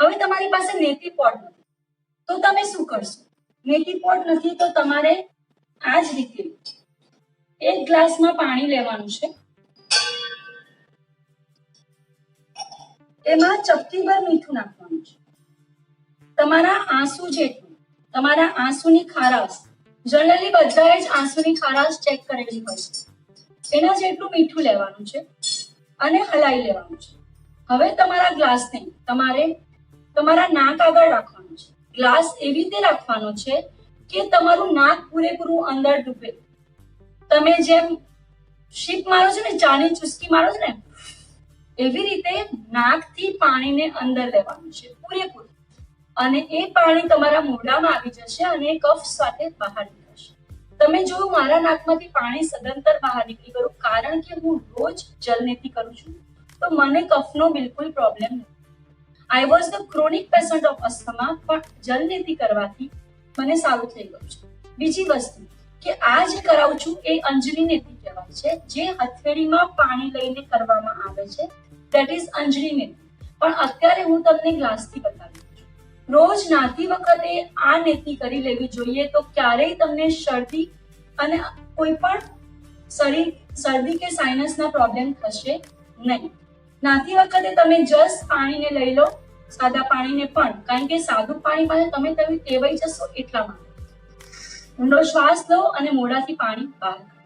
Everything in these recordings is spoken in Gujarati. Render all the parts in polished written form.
હવે તમારી પાસે નેટી પોટ નથી તો તમે શું કરશો? નેટી પોટ નથી તો તમારે આ જ રીતે એક ગ્લાસમાં પાણી લેવાનું છે, એમાં ચપટીભર મીઠું નાખવાનું છે. તમારા આંસુ જેટલું, તમારા આંસુની ખારાશ, જનરલી બધાએ જ આંસુની ખારાશ ચેક કરેલી હોય છે, એના જેટલું મીઠું લેવાનું છે અને હલાઈ લેવાનું છે. હવે તમારા ગ્લાસને તમારે તમારા નાક આગળ રાખવાનું છે. ગ્લાસ એવી રીતે રાખવાનો છે કે તમારું નાક પૂરેપૂરું અંદર ડૂબે. તમે જેમ શીપ મારો છો ને, ચાની ચુસ્કી મારો છો ને, એવી રીતે નાકથી પાણીને અંદર લેવાનું છે પૂરેપૂરું, અને એ પાણી તમારા મોઢામાં આવી જશે અને કફ સાથે બહાર નીકળશે. તમે જોયું મારા નાકમાંથી પાણી સદંતર બહાર નીકળી ગયું, કારણ કે હું રોજ જલનેતી કરું છું, તો મને કફનો બિલકુલ પ્રોબ્લેમ નથી. I was the chronic patient of asthma, પણ જલનેતી કરવાથી મને સારું થઈ ગયું છે. બીજી વસ્તુ કે આ જે કરાવું છું એ અંજની નેતી કહેવાય છે, જે હથેળીમાં પાણી લઈને કરવામાં આવે છે, દેટ ઇઝ અંજની નેતી. પણ અત્યારે હું તમને ગ્લાસથી બતાવી છું. રોજ નાતી વખતે આ નેતી કરી લેવી જોઈએ, તો ક્યારેય તમને શરદી અને કોઈ પણ શરદી કે સાઇનસના પ્રોબ્લેમ થશે નહીં. નાતી વખતે તમે જસ્ટ પાણીને લઈ લો, સાદા પાણીને પણ, કારણ કે સાદું પાણી પાસે તમે ટેવાઈ જશો એટલા માટે. ઊંડો શ્વાસ લો અને મોઢાથી પાણી બહાર કાઢો.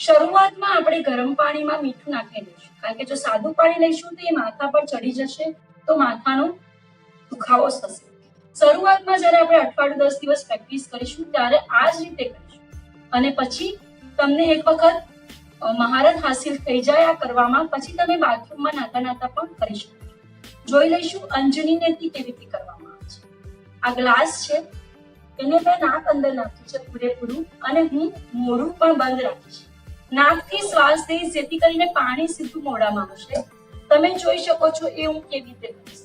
શરૂઆતમાં આપણે ગરમ પાણીમાં મીઠું નાખી દઈશું, કારણ કે જો સાદું પાણી લઈશું તો એ માથા પર ચડી જશે, તો માથાનો દુખાવો થશે. શરૂઆતમાં જ્યારે આપણે અઠવાડિયું 10 દિવસ પ્રેક્ટિસ કરીશું ત્યારે આ જ રીતે કરીશું, અને પછી તમને એક વખત મહારત હાસિલ થઈ જાય આ કરવામાં, પછી તમે બાથરૂમમાં નાતા પણ કરી શકો. જોઈ લઈશું અંજની નેતી કેવી રીતે કરવામાં આવે છે. આ ગ્લાસ છે, એને મેં નાક અંદર નાખ્યું છે પૂરેપૂરું, અને હું મોઢું પણ બંધ રાખીશ. નાકથી શ્વાસ લઈશ જેથી કરીને પાણી સીધું મોઢામાં આવશે. તમે જોઈ શકો છો એ હું કેવી રીતે કરીશ.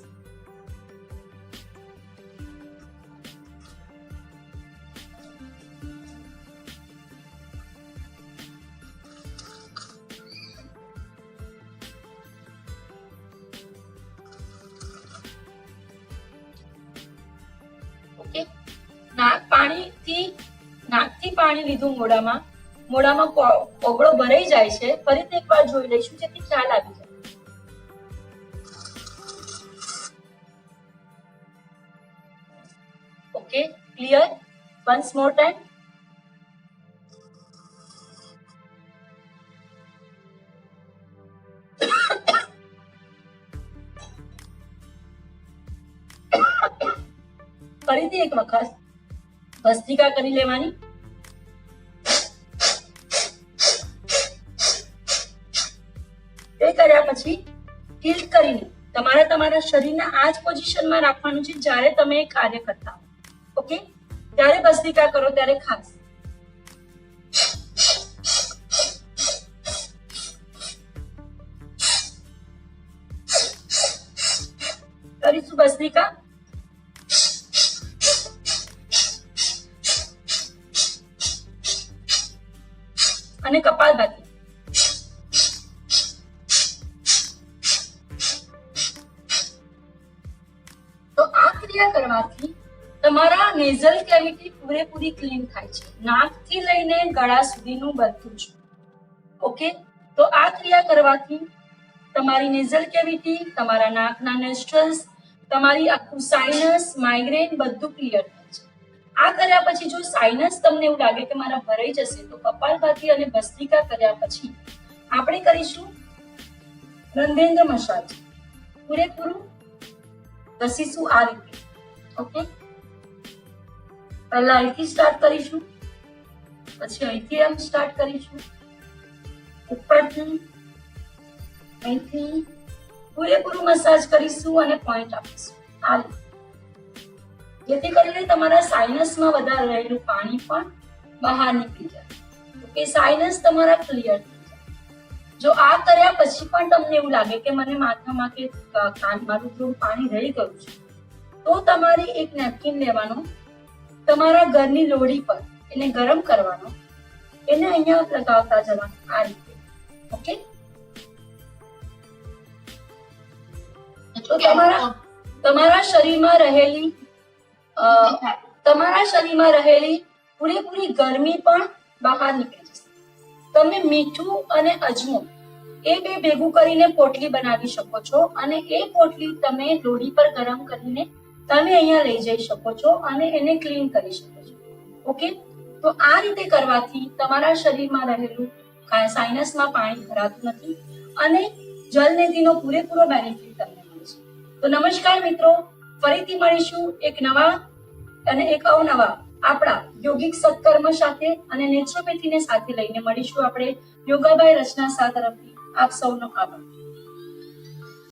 નાકથી પાણી લીધું મોઢામાં ઓગળો ભરાઈ જાય છે. ફરીથી એકવાર જોઈ લઈશું જેથી ખ્યાલ આવી જાય. Okay, clear? Once more time. ફરીથી એક વખત ભસ્ત્રિકા કરી લેવાની. એ કર્યા પછી ટિલ્ટ કરીને તમારા શરીરના આ જ પોઝિશનમાં રાખવાનું છે જ્યારે તમે કાર્ય કરતા હો. ઓકે, ત્યારે ભસ્ત્રિકા કરો ત્યારે ખાસ. કરીશું ભસ્ત્રિકા. અને કપાલભાતી. તો આ ક્રિયા કરવાથી તમારા નેઝલ કેવિટી પૂરેપૂરી ક્લીન થાય છે, નાકથી લઈને ગળા સુધીનું બધું જ. ઓકે, તો આ ક્રિયા કરવાથી તમારી નેઝલ કેવિટી, તમારા નાકના નોસ્ટ્રલ્સ, તમારી આખું સાઇનસ, માઇગ્રેન બધું ક્લિયર થાય છે. આ કર્યા પછી જો સાઇનસ તમને એવું લાગે કે મારા ભરાઈ જશે, તો કપાલભાતી અને ભસ્ત્રિકા કર્યા પછી આપણે કરીશું રંધેન્દ્ર મસાજ. પૂરેપૂરું ઘસીશું આ રીતે. ઓકે, પહેલા અહીંથી સ્ટાર્ટ કરીશું, પછી અહીંથી એમ સ્ટાર્ટ કરીશું, ઉપરથી અહીંથી પૂરેપૂરું મસાજ કરીશું અને પોઈન્ટ આપીશું આ રીતે, જેથી કરીને તમારા સાઇનસમાં વધારે રહેલું પાણી પણ બહાર નીકળી જાય. ઓકે, સાઇનસ તમારા ક્લિયર થઈ જાય. જો આ કર્યા પછી પણ તમને એવું લાગે કે મને માથામાં કે કાનમાં થોડું પાણી રહી ગયું છે, તો તમારે એક નેપકિન લેવાનો, તમારા ઘરની લોડી પર એને ગરમ કરવાનો, એને અહીંયા લગાવતા જવાનું આ રીતે. ઓકે, તો તમારા તમારા શરીરમાં રહેલી પૂરેપૂરી ગરમી પણ બહાર નીકળી જશે. તમે મીઠું અને અજમો એ બે ભેગું કરીને પોટલી બનાવી શકો છો અને એ પોટલી તમે લોઢી પર ગરમ કરીને તમે અહીંયા લઈ જઈ શકો છો અને એને ક્લીન કરી શકો છો. ઓકે, તો આ રીતે કરવાથી તમારા શરીરમાં રહેલું સાઇનસમાં પાણી ભરાતું નથી અને જલનેતિનો પૂરેપૂરો બેનિફિટ તમને મળે છે. તો નમસ્કાર મિત્રો, ફરીથી મળીશું એક નવા અને એક અવનવા આપણા યોગિક સત્કર્મ સાથે અને નેચરોપેથીને સાથે લઈને મળીશું આપણે. યોગાબાઈ રચના શાહ તરફથી આપ સૌનો આભાર.